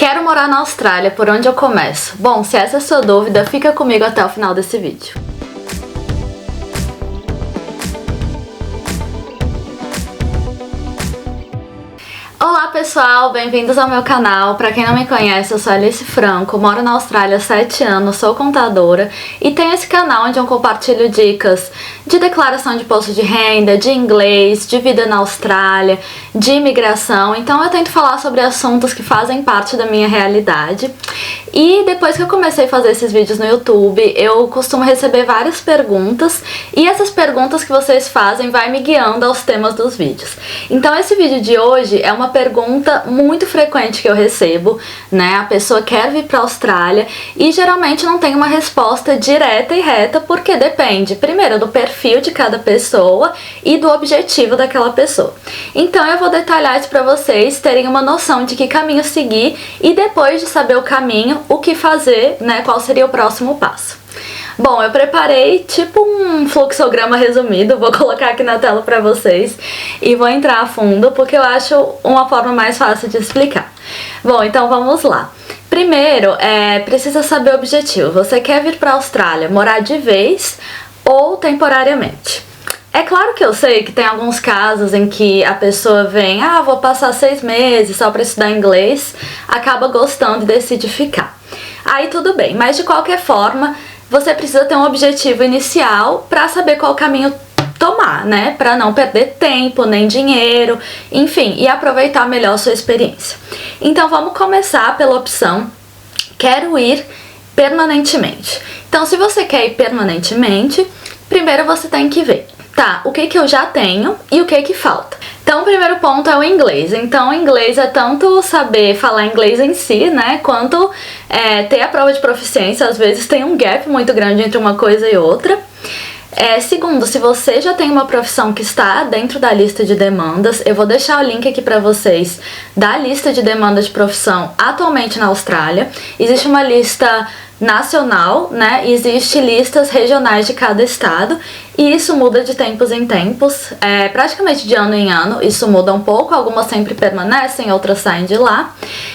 Quero morar na Austrália, por onde eu começo? Bom, se essa é a sua dúvida, fica comigo até o final desse vídeo. Olá pessoal, bem-vindos ao meu canal. Pra quem não me conhece, eu sou Alice Franco, moro na Austrália há 7 anos, sou contadora e tenho esse canal onde eu compartilho dicas de declaração de imposto de renda, de inglês, de vida na Austrália, de imigração. Então eu tento falar sobre assuntos que fazem parte da minha realidade. E depois que eu comecei a fazer esses vídeos no YouTube, eu costumo receber várias perguntas e essas perguntas que vocês fazem vai me guiando aos temas dos vídeos. Então esse vídeo de hoje é uma pergunta muito frequente que eu recebo, né? A pessoa quer vir para a Austrália e geralmente não tem uma resposta direta e reta, porque depende, primeiro, do perfil de cada pessoa e do objetivo daquela pessoa. Então eu vou detalhar isso para vocês terem uma noção de que caminho seguir e depois de saber o caminho, o que fazer, né? Qual seria o próximo passo. Bom, eu preparei tipo um fluxograma resumido, vou colocar aqui na tela pra vocês e vou entrar a fundo porque eu acho uma forma mais fácil de explicar. Bom, então vamos lá. Primeiro, precisa saber o objetivo. Você quer vir pra Austrália, morar de vez ou temporariamente? É claro que eu sei que tem alguns casos em que a pessoa vem, vou passar 6 meses só pra estudar inglês, acaba gostando e decide ficar. Aí tudo bem, mas de qualquer forma, você precisa ter um objetivo inicial para saber qual caminho tomar, né? Para não perder tempo, nem dinheiro, enfim, e aproveitar melhor a sua experiência. Então vamos começar pela opção quero ir permanentemente. Então se você quer ir permanentemente, primeiro você tem que ver, tá, o que eu já tenho e o que falta. Então o primeiro ponto é o inglês. Então o inglês é tanto saber falar inglês em si, né, quanto ter a prova de proficiência. Às vezes tem um gap muito grande entre uma coisa e outra. Segundo, se você já tem uma profissão que está dentro da lista de demandas, eu vou deixar o link aqui para vocês da lista de demandas de profissão atualmente na Austrália. Existe uma lista nacional, né? Existe listas regionais de cada estado e isso muda de tempos em tempos, praticamente de ano em ano, isso muda um pouco, algumas sempre permanecem, outras saem de lá.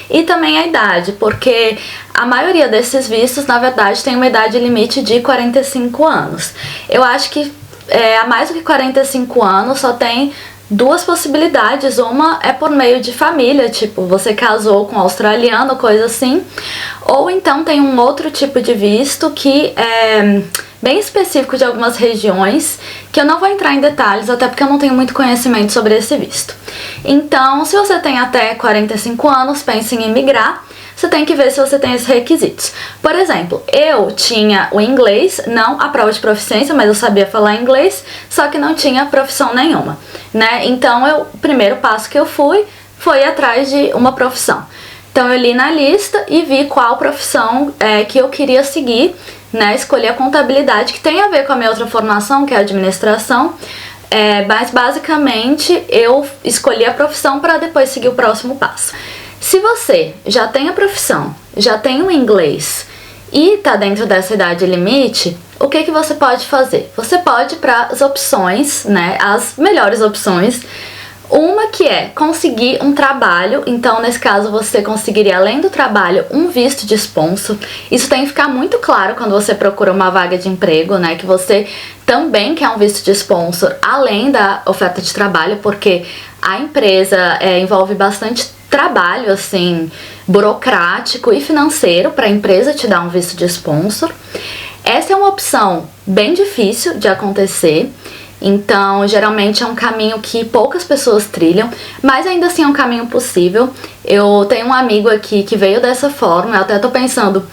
E também a idade, porque a maioria desses vistos, na verdade, tem uma idade limite de 45 anos. Eu acho que a mais do que 45 anos só tem duas possibilidades. Uma é por meio de família, tipo, você casou com um australiano, coisa assim. Ou então tem um outro tipo de visto que é bem específico de algumas regiões, que eu não vou entrar em detalhes, até porque eu não tenho muito conhecimento sobre esse visto. Então, se você tem até 45 anos, pense em imigrar, você tem que ver se você tem esses requisitos. Por exemplo, eu tinha o inglês, não a prova de proficiência, mas eu sabia falar inglês, só que não tinha profissão nenhuma, né? Então, o primeiro passo que eu fui foi atrás de uma profissão. Então, eu li na lista e vi qual profissão que eu queria seguir, né? Escolhi a contabilidade, que tem a ver com a minha outra formação, que é a administração. Mas, basicamente, eu escolhi a profissão para depois seguir o próximo passo. Se você já tem a profissão, já tem o inglês e tá dentro dessa idade limite, o que você pode fazer? Você pode ir para as opções, né, as melhores opções. Uma que é conseguir um trabalho, então nesse caso você conseguiria, além do trabalho, um visto de sponsor. Isso tem que ficar muito claro quando você procura uma vaga de emprego, né, que você também quer um visto de sponsor, além da oferta de trabalho, porque a empresa envolve bastante trabalho, assim, burocrático e financeiro para a empresa te dar um visto de sponsor. Essa é uma opção bem difícil de acontecer. Então, geralmente é um caminho que poucas pessoas trilham, mas ainda assim é um caminho possível. Eu tenho um amigo aqui que veio dessa forma, eu até tô pensando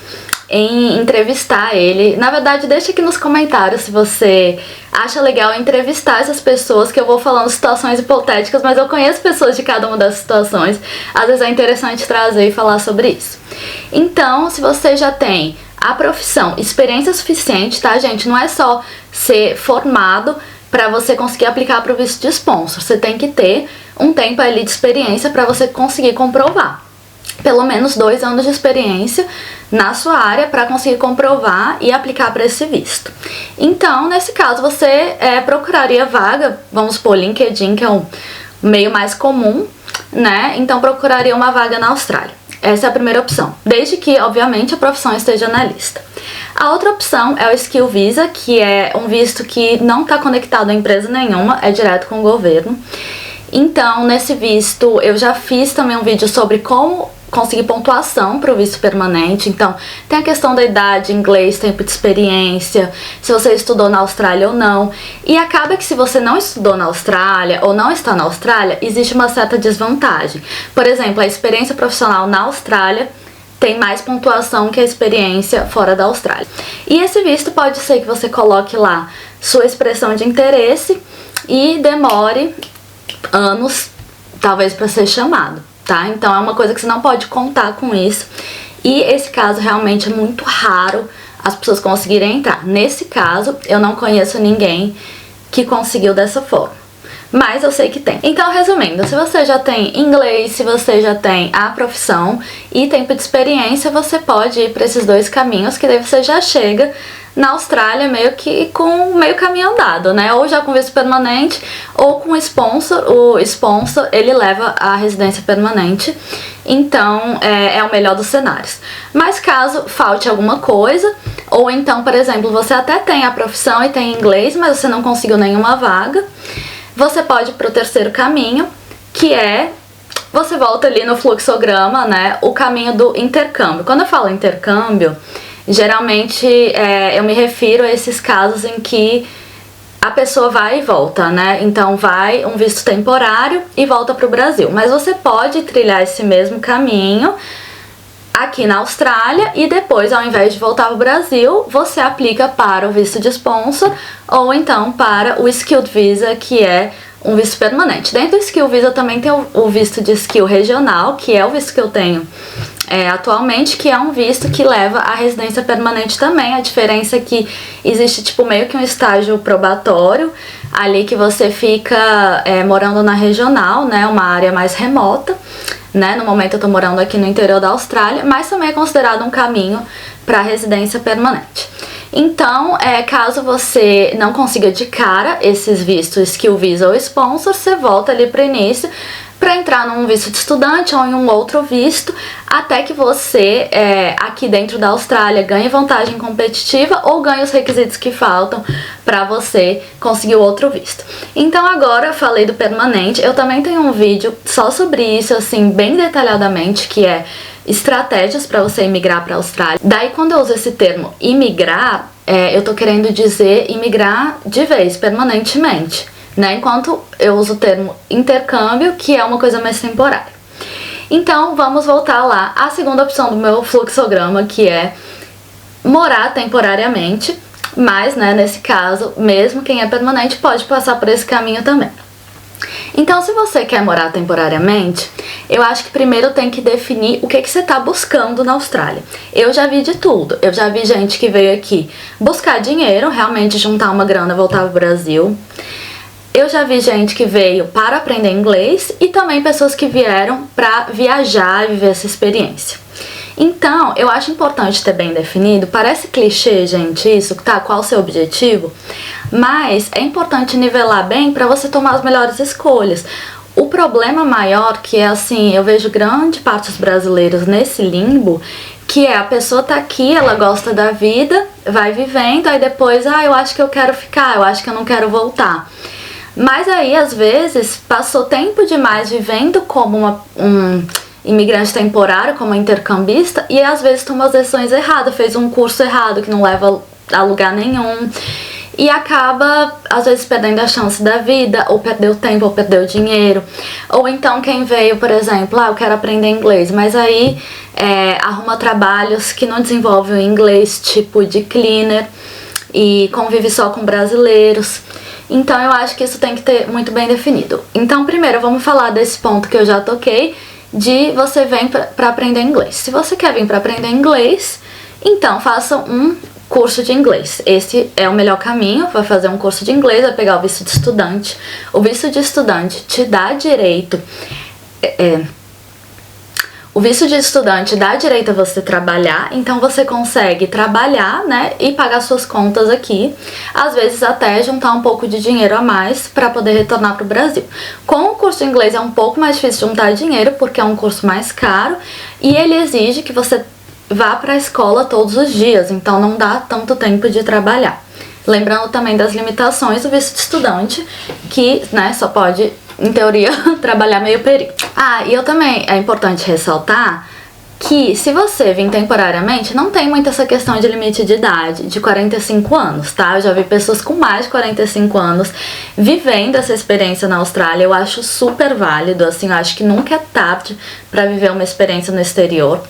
em entrevistar ele. Na verdade, deixa aqui nos comentários se você acha legal entrevistar essas pessoas, que eu vou falando situações hipotéticas, mas eu conheço pessoas de cada uma dessas situações. Às vezes é interessante trazer e falar sobre isso. Então, se você já tem a profissão, experiência suficiente, tá, gente? Não é só ser formado para você conseguir aplicar para o visto de sponsor. Você tem que ter um tempo ali de experiência para você conseguir comprovar. Pelo menos 2 anos de experiência na sua área para conseguir comprovar e aplicar para esse visto. Então, nesse caso, você procuraria vaga, vamos supor, LinkedIn, que é o meio mais comum, né? Então, procuraria uma vaga na Austrália. Essa é a primeira opção, desde que, obviamente, a profissão esteja na lista. A outra opção é o Skill Visa, que é um visto que não está conectado a empresa nenhuma, é direto com o governo. Então, nesse visto, eu já fiz também um vídeo sobre como conseguir pontuação para o visto permanente. Então, tem a questão da idade, inglês, tempo de experiência, se você estudou na Austrália ou não. E acaba que se você não estudou na Austrália ou não está na Austrália, existe uma certa desvantagem. Por exemplo, a experiência profissional na Austrália tem mais pontuação que a experiência fora da Austrália. E esse visto pode ser que você coloque lá sua expressão de interesse e demore anos, talvez, para ser chamado, tá? Então é uma coisa que você não pode contar com isso. E esse caso realmente é muito raro as pessoas conseguirem entrar. Nesse caso, eu não conheço ninguém que conseguiu dessa forma, mas eu sei que tem. Então, resumindo, se você já tem inglês, se você já tem a profissão e tempo de experiência, você pode ir para esses dois caminhos, que daí você já chega na Austrália meio que com meio caminho andado, né? Ou já com visto permanente, ou com sponsor. O sponsor, ele leva a residência permanente, então é o melhor dos cenários. Mas caso falte alguma coisa, ou então, por exemplo, você até tem a profissão e tem inglês, mas você não conseguiu nenhuma vaga, você pode ir para o terceiro caminho, que é, você volta ali no fluxograma, né, o caminho do intercâmbio. Quando eu falo intercâmbio, geralmente eu me refiro a esses casos em que a pessoa vai e volta, né? Então vai um visto temporário e volta para o Brasil. Mas você pode trilhar esse mesmo caminho aqui na Austrália e depois, ao invés de voltar para o Brasil, você aplica para o visto de sponsor ou então para o Skilled Visa, que é um visto permanente. Dentro do Skill Visa também tem o visto de skill regional, que é o visto que eu tenho atualmente, que é um visto que leva à residência permanente também. A diferença é que existe tipo meio que um estágio probatório ali que você fica morando na regional, né, uma área mais remota, né? No momento eu tô morando aqui no interior da Austrália, mas também é considerado um caminho para residência permanente. Então, caso você não consiga de cara esses vistos Skill Visa ou Sponsor, você volta ali para o início para entrar num visto de estudante ou em um outro visto, até que você, aqui dentro da Austrália, ganhe vantagem competitiva ou ganhe os requisitos que faltam para você conseguir o outro visto. Então agora eu falei do permanente, eu também tenho um vídeo só sobre isso, assim, bem detalhadamente, que é estratégias para você imigrar para a Austrália. Daí, quando eu uso esse termo imigrar, eu tô querendo dizer imigrar de vez, permanentemente, né? Enquanto eu uso o termo intercâmbio, que é uma coisa mais temporária. Então, vamos voltar lá à segunda opção do meu fluxograma, que é morar temporariamente, mas, né, nesse caso, mesmo quem é permanente pode passar por esse caminho também. Então, se você quer morar temporariamente, eu acho que primeiro tem que definir o que você está buscando na Austrália. Eu já vi de tudo. Eu já vi gente que veio aqui buscar dinheiro, realmente juntar uma grana e voltar pro Brasil. Eu já vi gente que veio para aprender inglês e também pessoas que vieram para viajar e viver essa experiência. Então, eu acho importante ter bem definido, parece clichê, gente, isso, tá? Qual o seu objetivo? Mas é importante nivelar bem para você tomar as melhores escolhas. O problema maior que é assim, eu vejo grande parte dos brasileiros nesse limbo, que é a pessoa tá aqui, ela gosta da vida, vai vivendo, aí depois, eu acho que eu quero ficar, eu acho que eu não quero voltar. Mas aí, às vezes, passou tempo demais vivendo como um imigrante temporário, como intercambista, e às vezes toma as decisões erradas, fez um curso errado que não leva a lugar nenhum, e acaba, às vezes, perdendo a chance da vida, ou perdeu tempo, ou perdeu dinheiro. Ou então quem veio, por exemplo, eu quero aprender inglês, mas aí arruma trabalhos que não desenvolvem o inglês, tipo de cleaner, e convive só com brasileiros. Então eu acho que isso tem que ter muito bem definido. Então primeiro vamos falar desse ponto que eu já toquei, de você vem para aprender inglês. Se você quer vir para aprender inglês, então faça um curso de inglês. Esse é o melhor caminho, vai fazer um curso de inglês, vai pegar o visto de estudante. O visto de estudante te dá direito... O visto de estudante dá direito a você trabalhar, então você consegue trabalhar, né, e pagar suas contas aqui, às vezes até juntar um pouco de dinheiro a mais para poder retornar para o Brasil. Com o curso de inglês é um pouco mais difícil juntar dinheiro, porque é um curso mais caro e ele exige que você vá para a escola todos os dias, então não dá tanto tempo de trabalhar. Lembrando também das limitações do visto de estudante, que, né, só pode, em teoria, trabalhar meio período. E eu também, é importante ressaltar que se você vir temporariamente, não tem muito essa questão de limite de idade, de 45 anos, tá? Eu já vi pessoas com mais de 45 anos vivendo essa experiência na Austrália. Eu acho super válido, assim, eu acho que nunca é tarde para viver uma experiência no exterior.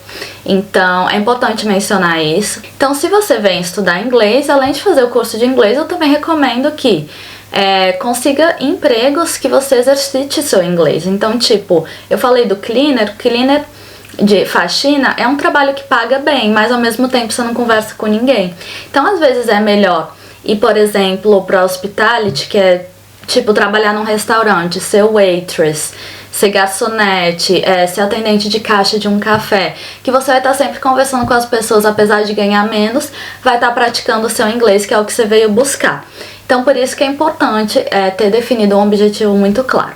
Então, é importante mencionar isso. Então, se você vem estudar inglês, além de fazer o curso de inglês, eu também recomendo que consiga empregos que você exercite seu inglês. Então, tipo, eu falei do cleaner de faxina é um trabalho que paga bem, mas ao mesmo tempo você não conversa com ninguém. Então, às vezes é melhor ir, por exemplo, para hospitality, que é tipo trabalhar num restaurante, ser waitress, ser garçonete, ser atendente de caixa de um café, que você vai estar sempre conversando com as pessoas, apesar de ganhar menos, vai estar praticando o seu inglês, que é o que você veio buscar. Então, por isso que é importante ter definido um objetivo muito claro.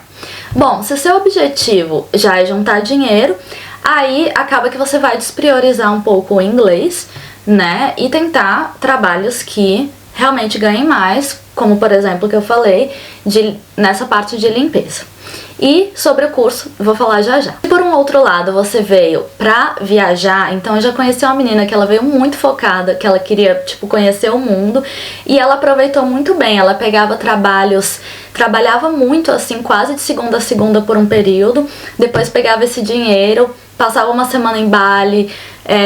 Bom, se o seu objetivo já é juntar dinheiro, aí acaba que você vai despriorizar um pouco o inglês, né? E tentar trabalhos que realmente ganhem mais, como por exemplo que eu falei, nessa parte de limpeza. E sobre o curso, vou falar já já. Por um outro lado, você veio pra viajar, então eu já conheci uma menina que ela veio muito focada, que ela queria, tipo, conhecer o mundo, e ela aproveitou muito bem. Ela pegava trabalhava muito, assim, quase de segunda a segunda por um período, depois pegava esse dinheiro, passava uma semana em Bali,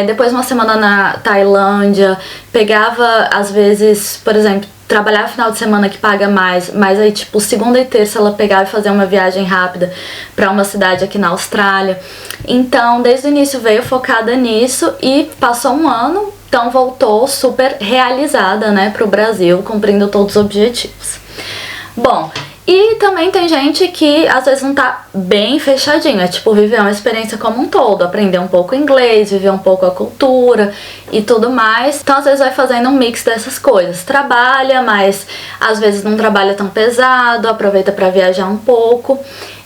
depois uma semana na Tailândia, pegava, às vezes, por exemplo, trabalhar final de semana que paga mais, mas aí tipo segunda e terça ela pegava e fazia uma viagem rápida para uma cidade aqui na Austrália. Então desde o início veio focada nisso e passou um ano, então voltou super realizada, né, pro Brasil, cumprindo todos os objetivos. Bom, e também tem gente que às vezes não tá bem fechadinho, é tipo viver uma experiência como um todo, aprender um pouco inglês, viver um pouco a cultura e tudo mais. Então às vezes vai fazendo um mix dessas coisas, trabalha, mas às vezes não trabalha tão pesado, aproveita para viajar um pouco.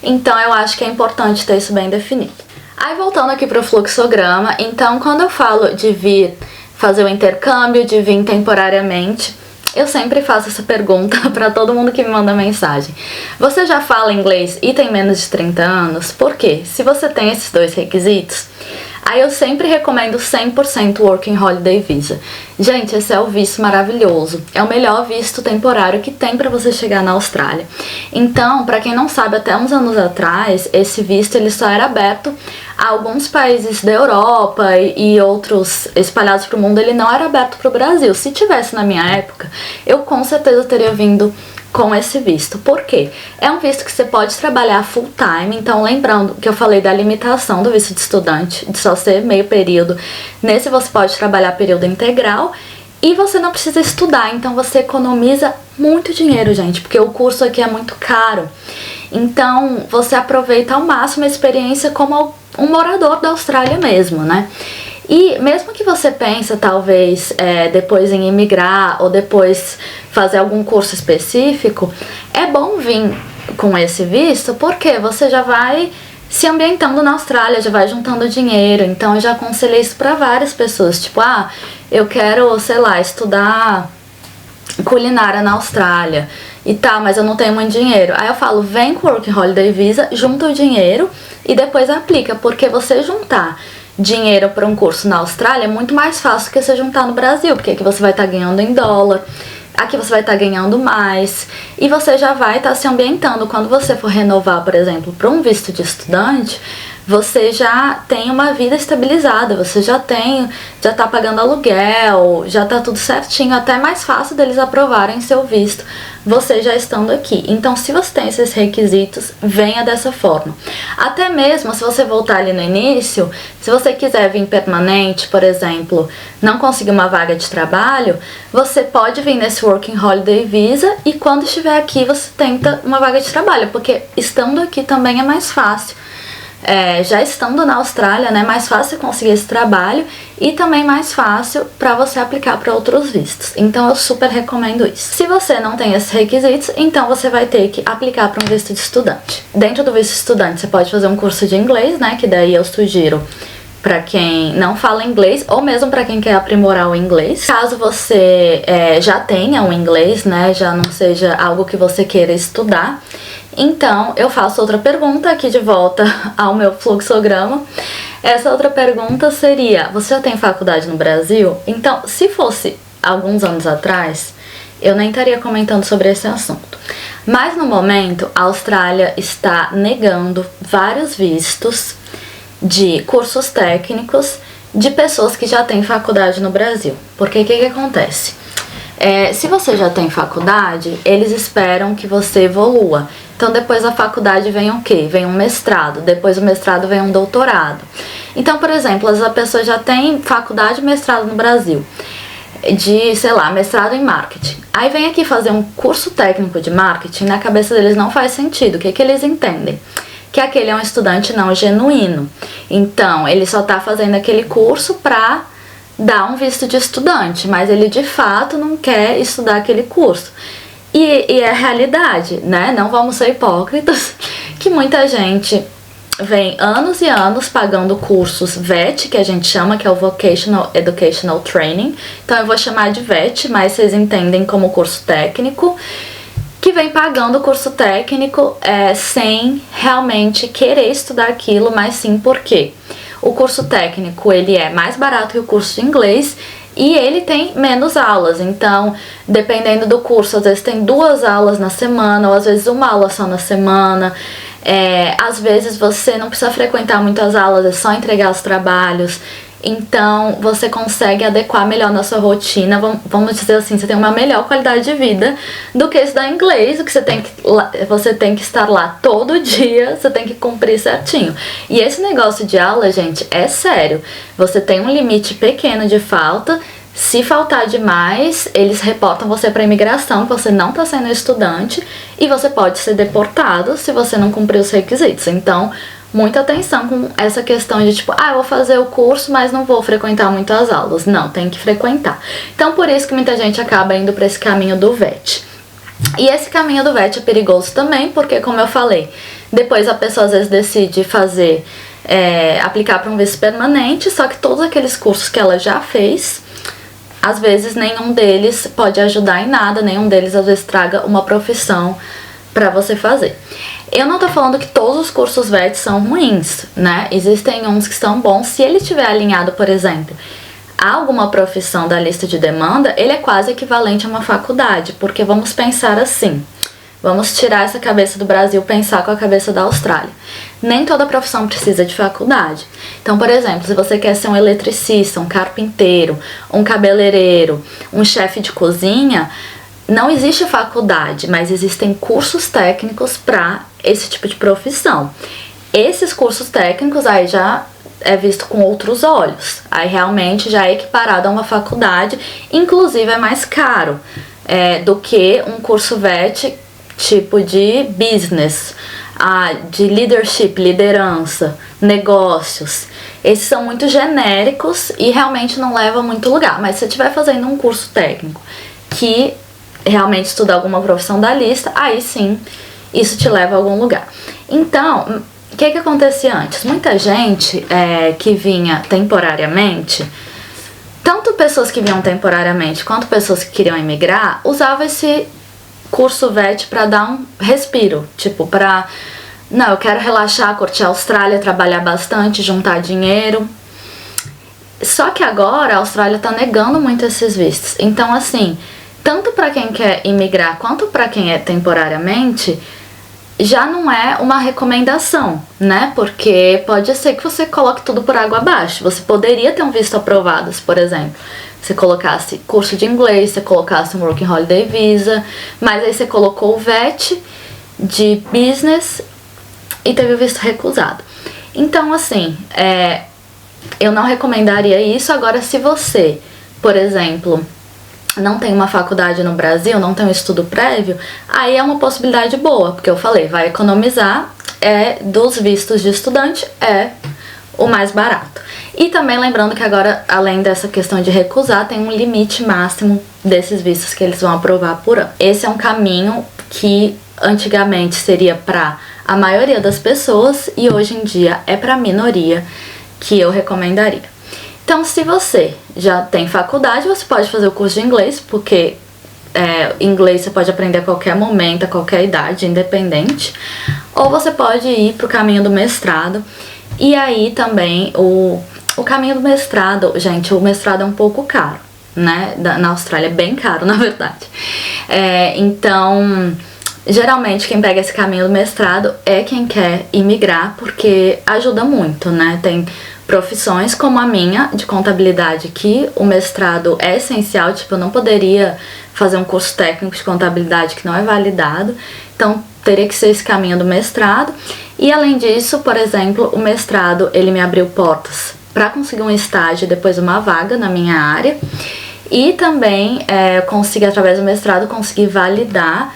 Então eu acho que é importante ter isso bem definido. Aí voltando aqui pro fluxograma, então quando eu falo de vir fazer o intercâmbio, de vir temporariamente, eu sempre faço essa pergunta para todo mundo que me manda mensagem. Você já fala inglês e tem menos de 30 anos? Por quê? Se você tem esses dois requisitos, aí eu sempre recomendo 100% Working Holiday Visa. Gente, esse é o visto maravilhoso. É o melhor visto temporário que tem para você chegar na Austrália. Então, para quem não sabe, até uns anos atrás, esse visto ele só era aberto a alguns países da Europa e outros espalhados pro mundo. Ele não era aberto pro Brasil. Se tivesse na minha época, eu com certeza teria vindo com esse visto. Por quê? É um visto que você pode trabalhar full time, então lembrando que eu falei da limitação do visto de estudante, de só ser meio período. Nesse você pode trabalhar período integral e você não precisa estudar, então você economiza muito dinheiro, gente, porque o curso aqui é muito caro. Então você aproveita ao máximo a experiência como um morador da Austrália mesmo, né? E mesmo que você pense, talvez, depois em imigrar ou depois fazer algum curso específico, é bom vir com esse visto, porque você já vai se ambientando na Austrália, já vai juntando dinheiro. Então eu já aconselhei isso para várias pessoas, tipo, eu quero, sei lá, estudar culinária na Austrália e tá, mas eu não tenho muito dinheiro. Aí eu falo, vem com o Working Holiday Visa, junta o dinheiro e depois aplica, porque você juntar dinheiro para um curso na Austrália é muito mais fácil que você juntar no Brasil, porque aqui você vai estar ganhando em dólar, aqui você vai estar ganhando mais e você já vai estar se ambientando. Quando você for renovar, por exemplo, para um visto de estudante, você já tem uma vida estabilizada, você já tá pagando aluguel, já tá tudo certinho, até mais fácil deles aprovarem seu visto, você já estando aqui. Então, se você tem esses requisitos, venha dessa forma. Até mesmo se você voltar ali no início, se você quiser vir permanente, por exemplo, não conseguir uma vaga de trabalho, você pode vir nesse Working Holiday Visa e quando estiver aqui você tenta uma vaga de trabalho, porque estando aqui também é mais fácil já estando na Austrália, né, mais fácil conseguir esse trabalho e também mais fácil para você aplicar para outros vistos. Então eu super recomendo isso. Se você não tem esses requisitos, então você vai ter que aplicar para um visto de estudante. Dentro do visto de estudante, você pode fazer um curso de inglês, né, que daí eu sugiro para quem não fala inglês ou mesmo para quem quer aprimorar o inglês. Caso você já tenha um inglês, né, já não seja algo que você queira estudar, então eu faço outra pergunta aqui de volta ao meu fluxograma. Essa outra pergunta seria: você já tem faculdade no Brasil? Então, se fosse alguns anos atrás, eu nem estaria comentando sobre esse assunto. Mas no momento, a Austrália está negando vários vistos de cursos técnicos de pessoas que já têm faculdade no Brasil. Porque o que acontece? Se você já tem faculdade, eles esperam que você evolua. Então depois da faculdade vem o quê? Vem um mestrado, depois do mestrado vem um doutorado. Então, por exemplo, a pessoa já tem faculdade e mestrado no Brasil, de, sei lá, mestrado em marketing. Aí vem aqui fazer um curso técnico de marketing, na cabeça deles não faz sentido. O que eles entendem? Que aquele é um estudante não genuíno. Então, ele só tá fazendo aquele curso pra dar um visto de estudante, mas ele de fato não quer estudar aquele curso. E é a realidade, né? Não vamos ser hipócritas, que muita gente vem anos e anos pagando cursos VET, que a gente chama, que é o Vocational Educational Training. Então eu vou chamar de VET, mas vocês entendem como curso técnico, que vem pagando o curso técnico sem realmente querer estudar aquilo, mas sim porque o curso técnico ele é mais barato que o curso de inglês e ele tem menos aulas. Então, dependendo do curso, às vezes tem 2 aulas na semana, ou às vezes uma aula só na semana. Às vezes você não precisa frequentar muitas aulas, é só entregar os trabalhos. Então você consegue adequar melhor na sua rotina, vamos dizer assim, você tem uma melhor qualidade de vida do que estudar inglês, que você tem que estar lá todo dia, você tem que cumprir certinho. E esse negócio de aula, gente, é sério, você tem um limite pequeno de falta. Se faltar demais, eles reportam você para a imigração, que você não está sendo estudante, e você pode ser deportado se você não cumprir os requisitos. Então, muita atenção com essa questão de tipo, eu vou fazer o curso, mas não vou frequentar muito as aulas. Não, tem que frequentar. Então, por isso que muita gente acaba indo para esse caminho do VET. E esse caminho do VET é perigoso também, porque, como eu falei, depois a pessoa às vezes decide fazer, aplicar para um visto permanente, só que todos aqueles cursos que ela já fez, às vezes nenhum deles pode ajudar em nada, nenhum deles às vezes traga uma profissão para você fazer. Eu não tô falando que todos os cursos VET são ruins, né? Existem uns que são bons. Se ele estiver alinhado, por exemplo, a alguma profissão da lista de demanda, ele é quase equivalente a uma faculdade, porque vamos pensar assim, vamos tirar essa cabeça do Brasil, pensar com a cabeça da Austrália. Nem toda profissão precisa de faculdade. Então, por exemplo, se você quer ser um eletricista, um carpinteiro, um cabeleireiro, um chefe de cozinha, não existe faculdade, mas existem cursos técnicos para esse tipo de profissão. Esses cursos técnicos aí já é visto com outros olhos. Aí realmente já é equiparado a uma faculdade, inclusive é mais caro do que um curso VET tipo de business, de leadership, liderança, negócios. Esses são muito genéricos e realmente não levam a muito lugar. Mas se você estiver fazendo um curso técnico que realmente estuda alguma profissão da lista, aí sim, isso te leva a algum lugar. Então, o que acontecia antes? Muita gente que vinha temporariamente, tanto pessoas que vinham temporariamente quanto pessoas que queriam emigrar, usava esse curso VET para dar um respiro, tipo, eu quero relaxar, curtir a Austrália, trabalhar bastante, juntar dinheiro. Só que agora a Austrália tá negando muito esses vistos. Então, assim, tanto para quem quer imigrar quanto para quem é temporariamente, já não é uma recomendação, né? Porque pode ser que você coloque tudo por água abaixo. Você poderia ter um visto aprovado, se, por exemplo, você colocasse curso de inglês, você colocasse um Working Holiday Visa, mas aí você colocou o VET de business e teve o visto recusado. Então, assim, eu não recomendaria isso. Agora, se você, por exemplo, não tem uma faculdade no Brasil, não tem um estudo prévio, aí é uma possibilidade boa, porque eu falei, vai economizar dos vistos de estudante é o mais barato. E também lembrando que agora, além dessa questão de recusar, tem um limite máximo desses vistos que eles vão aprovar por ano. Esse é um caminho que antigamente seria para a maioria das pessoas e hoje em dia é para a minoria, que eu recomendaria. Então, se você já tem faculdade, você pode fazer o curso de inglês, porque inglês você pode aprender a qualquer momento, a qualquer idade, independente. Ou você pode ir para o caminho do mestrado. E aí também o caminho do mestrado, gente, o mestrado é um pouco caro, né? Na Austrália é bem caro, na verdade. Então, geralmente quem pega esse caminho do mestrado é quem quer imigrar, porque ajuda muito, né? Tem profissões como a minha, de contabilidade, que o mestrado é essencial, tipo, eu não poderia fazer um curso técnico de contabilidade que não é validado, então teria que ser esse caminho do mestrado. E além disso, por exemplo, o mestrado, ele me abriu portas para conseguir um estágio e depois uma vaga na minha área, e também consegui, através do mestrado, conseguir validar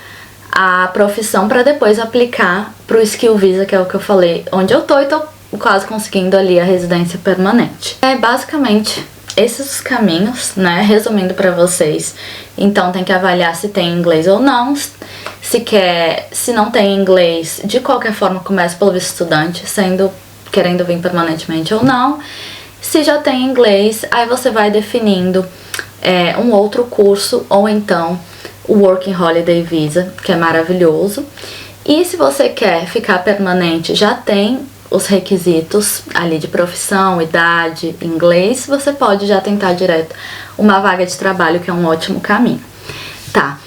a profissão para depois aplicar para o Skill Visa, que é o que eu falei, onde eu tô, e tô quase conseguindo ali a residência permanente. Basicamente esses os caminhos, né, resumindo para vocês. Então tem que avaliar se tem inglês ou não, se não tem inglês, de qualquer forma comece pelo visto estudante, querendo vir permanentemente ou não. Se já tem inglês, aí você vai definindo um outro curso, ou então o Working Holiday Visa, que é maravilhoso. E se você quer ficar permanente, já tem os requisitos ali de profissão, idade, inglês, você pode já tentar direto uma vaga de trabalho, que é um ótimo caminho. Tá,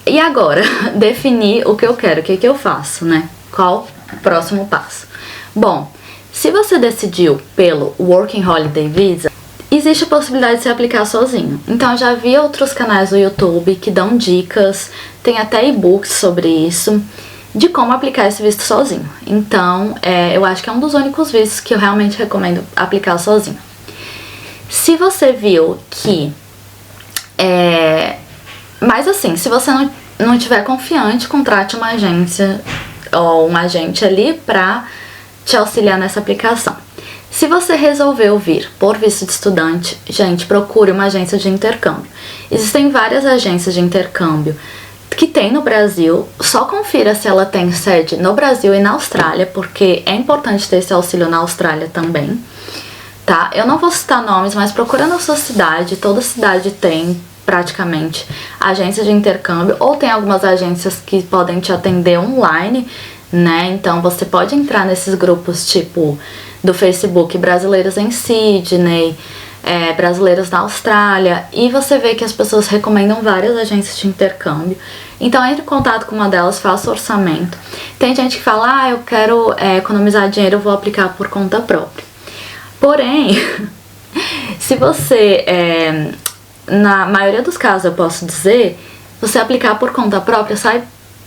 e agora, definir o que eu quero, o que eu faço, né? Qual o próximo passo? Bom, se você decidiu pelo Working Holiday Visa, existe a possibilidade de se aplicar sozinho. Então, eu já vi outros canais do YouTube que dão dicas, tem até e-books sobre isso, de como aplicar esse visto sozinho. Então, eu acho que é um dos únicos vistos que eu realmente recomendo aplicar sozinho. Se você viu que... Mas assim, se você não estiver confiante, contrate uma agência ou um agente ali pra te auxiliar nessa aplicação. Se você resolveu vir por visto de estudante, gente, procure uma agência de intercâmbio. Existem várias agências de intercâmbio que tem no Brasil, só confira se ela tem sede no Brasil e na Austrália, porque é importante ter esse auxílio na Austrália também, tá? Eu não vou citar nomes, mas procura na sua cidade, toda cidade tem praticamente agência de intercâmbio, ou tem algumas agências que podem te atender online, né? Então você pode entrar nesses grupos tipo do Facebook Brasileiros em Sydney, brasileiros na Austrália, e você vê que as pessoas recomendam várias agências de intercâmbio. Então entre em contato com uma delas, faça o orçamento. Tem gente que fala, eu quero economizar dinheiro, eu vou aplicar por conta própria. Porém, se você, na maioria dos casos eu posso dizer, você aplicar por conta própria sai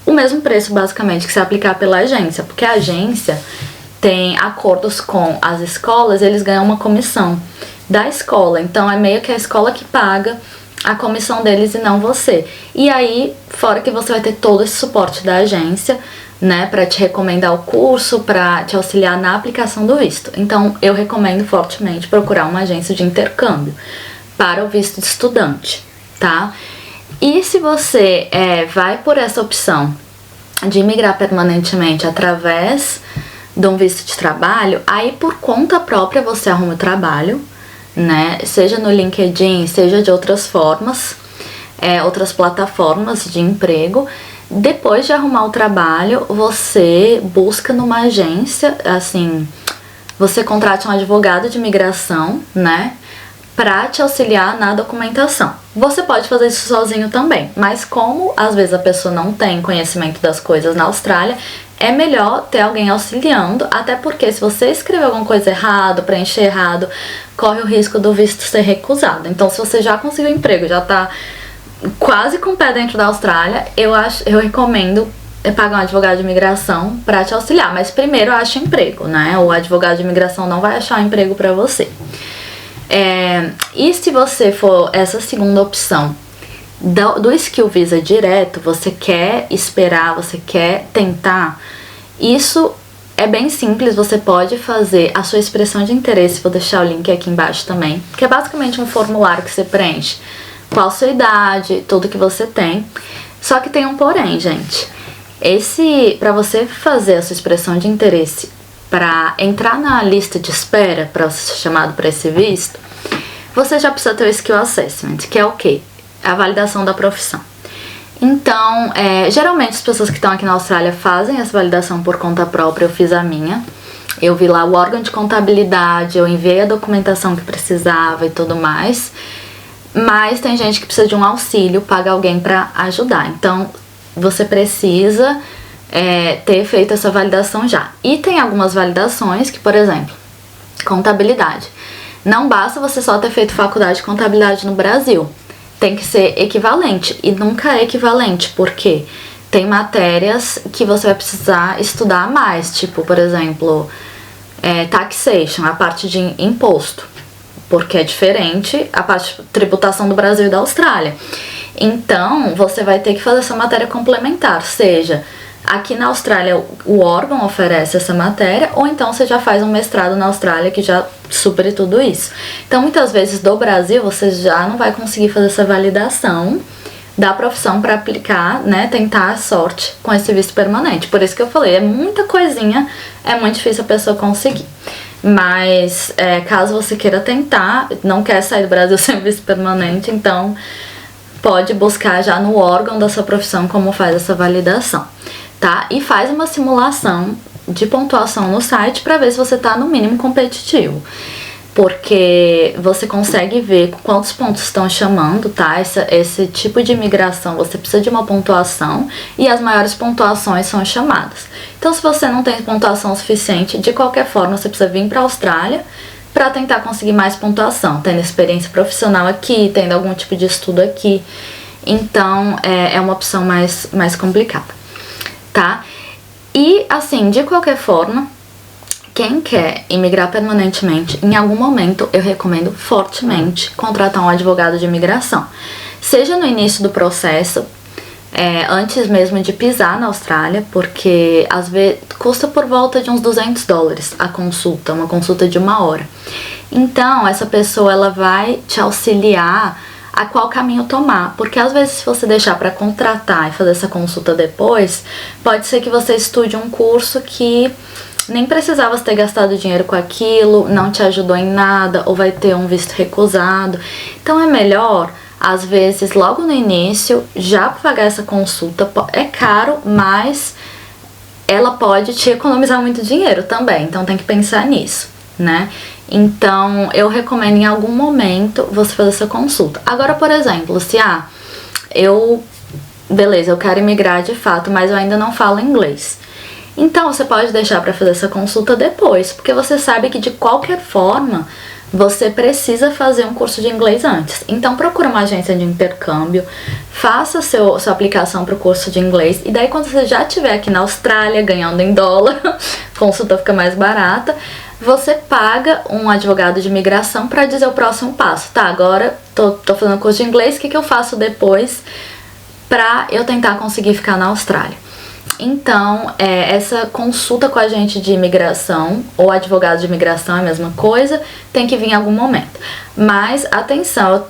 o mesmo preço basicamente que se aplicar pela agência, porque a agência tem acordos com as escolas, eles ganham uma comissão da escola, então é meio que a escola que paga a comissão deles e não você. E aí, fora que você vai ter todo esse suporte da agência, né, pra te recomendar o curso, pra te auxiliar na aplicação do visto. Então, eu recomendo fortemente procurar uma agência de intercâmbio para o visto de estudante, tá? E se você vai por essa opção de imigrar permanentemente através de um visto de trabalho, aí por conta própria você arruma o trabalho, né? Seja no LinkedIn, seja de outras formas, outras plataformas de emprego. Depois de arrumar o trabalho, você busca numa agência, assim, você contrata um advogado de imigração, né, pra te auxiliar na documentação. Você pode fazer isso sozinho também, mas como às vezes a pessoa não tem conhecimento das coisas na Austrália, é melhor ter alguém auxiliando, até porque se você escrever alguma coisa errado, preencher errado, corre o risco do visto ser recusado. Então, se você já conseguiu emprego, já tá quase com o pé dentro da Austrália, eu recomendo pagar um advogado de imigração pra te auxiliar. Mas primeiro acha emprego, né? O advogado de imigração não vai achar um emprego pra você. E se você for essa segunda opção do Skill Visa direto, você quer esperar, você quer tentar, isso É bem simples, você pode fazer a sua expressão de interesse, vou deixar o link aqui embaixo também, que é basicamente um formulário que você preenche qual a sua idade, tudo que você tem. Só que tem um porém, gente. Para você fazer a sua expressão de interesse para entrar na lista de espera, para você ser chamado para esse visto, você já precisa ter o Skill Assessment, que é o quê? A validação da profissão. Então, geralmente as pessoas que estão aqui na Austrália fazem essa validação por conta própria. Eu fiz a minha. Eu vi lá o órgão de contabilidade, eu enviei a documentação que precisava e tudo mais. Mas tem gente que precisa de um auxílio, paga alguém para ajudar. Então, você precisa ter feito essa validação já. E tem algumas validações que, por exemplo, contabilidade. Não basta você só ter feito faculdade de contabilidade no Brasil. Tem que ser equivalente, e nunca é equivalente, porque tem matérias que você vai precisar estudar mais, tipo, por exemplo, taxation, a parte de imposto, porque é diferente a parte de tributação do Brasil e da Austrália. Então, você vai ter que fazer essa matéria complementar, seja aqui na Austrália o órgão oferece essa matéria, ou então você já faz um mestrado na Austrália que já supre tudo isso. Então, muitas vezes do Brasil você já não vai conseguir fazer essa validação da profissão para aplicar, né, tentar a sorte com esse visto permanente. Por isso que eu falei, é muita coisinha, é muito difícil a pessoa conseguir. Mas, caso você queira tentar, não quer sair do Brasil sem visto permanente, então pode buscar já no órgão da sua profissão como faz essa validação, tá? E faz uma simulação de pontuação no site para ver se você tá no mínimo competitivo, porque você consegue ver quantos pontos estão chamando, tá? Esse tipo de imigração você precisa de uma pontuação e as maiores pontuações são chamadas. Então, se você não tem pontuação suficiente, de qualquer forma você precisa vir para a Austrália para tentar conseguir mais pontuação, tendo experiência profissional aqui, tendo algum tipo de estudo aqui. Então, é uma opção mais complicada, tá? E, assim, de qualquer forma, quem quer imigrar permanentemente, em algum momento eu recomendo fortemente contratar um advogado de imigração. Seja no início do processo, antes mesmo de pisar na Austrália, porque às vezes custa por volta de uns $200 a consulta, uma consulta de 1 hora. Então, essa pessoa ela vai te auxiliar a qual caminho tomar, porque às vezes se você deixar para contratar e fazer essa consulta depois, pode ser que você estude um curso que nem precisava ter gastado dinheiro com aquilo, não te ajudou em nada, ou vai ter um visto recusado. Então é melhor, às vezes, logo no início, já pagar essa consulta. É caro, mas ela pode te economizar muito dinheiro também, então tem que pensar nisso, né? Então, eu recomendo em algum momento você fazer essa consulta. Agora, por exemplo, se beleza, eu quero imigrar de fato, mas eu ainda não falo inglês. Então, você pode deixar para fazer essa consulta depois, porque você sabe que de qualquer forma você precisa fazer um curso de inglês antes. Então, procura uma agência de intercâmbio, faça sua aplicação para o curso de inglês, e daí quando você já estiver aqui na Austrália, ganhando em dólar, a consulta fica mais barata, você paga um advogado de imigração para dizer o próximo passo. Tá, agora tô fazendo curso de inglês, o que eu faço depois para eu tentar conseguir ficar na Austrália? Então, essa consulta com a agente de imigração ou advogado de imigração é a mesma coisa, tem que vir em algum momento. Mas, atenção,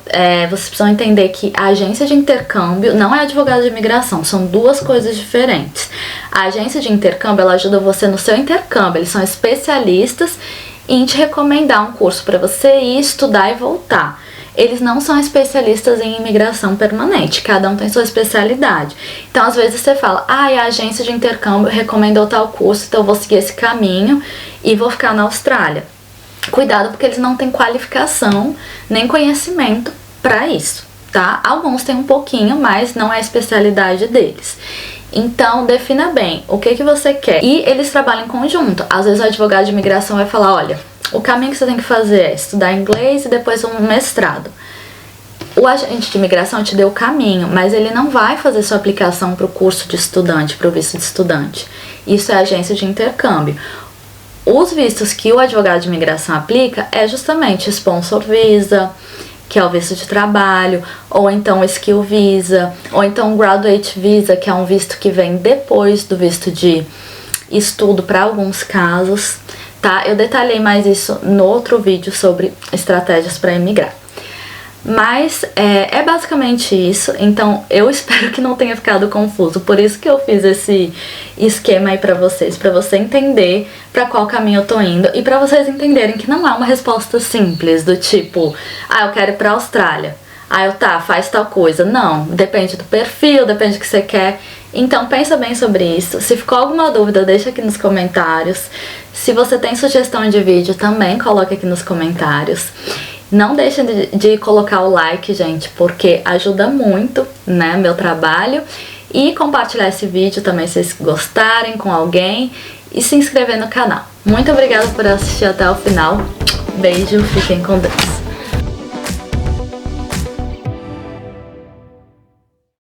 vocês precisam entender que a agência de intercâmbio não é advogado de imigração, são duas coisas diferentes. A agência de intercâmbio, ela ajuda você no seu intercâmbio, eles são especialistas em te recomendar um curso para você ir estudar e voltar. Eles não são especialistas em imigração permanente, cada um tem sua especialidade. Então, às vezes você fala, a agência de intercâmbio recomendou tal curso, então eu vou seguir esse caminho e vou ficar na Austrália. Cuidado, porque eles não têm qualificação nem conhecimento para isso, tá? Alguns têm um pouquinho, mas não é a especialidade deles. Então, defina bem o que você quer. E eles trabalham em conjunto. Às vezes o advogado de imigração vai falar, olha, o caminho que você tem que fazer é estudar inglês e depois um mestrado. O agente de imigração te deu o caminho, mas ele não vai fazer sua aplicação para o curso de estudante, para o visto de estudante. Isso é agência de intercâmbio. Os vistos que o advogado de imigração aplica é justamente Sponsor Visa, que é o visto de trabalho, ou então Skill Visa, ou então Graduate Visa, que é um visto que vem depois do visto de estudo para alguns casos, tá? Eu detalhei mais isso no outro vídeo sobre estratégias para imigrar. Mas é basicamente isso, então eu espero que não tenha ficado confuso, por isso que eu fiz esse esquema aí pra vocês, pra você entender pra qual caminho eu tô indo e pra vocês entenderem que não é uma resposta simples, do tipo, eu quero ir pra Austrália, tá, faz tal coisa. Não, depende do perfil, depende do que você quer. Então pensa bem sobre isso. Se ficou alguma dúvida, deixa aqui nos comentários. Se você tem sugestão de vídeo, também coloca aqui nos comentários. Não deixem de colocar o like, gente, porque ajuda muito, né, meu trabalho. E compartilhar esse vídeo também se vocês gostarem com alguém. E se inscrever no canal. Muito obrigada por assistir até o final. Beijo, fiquem com Deus.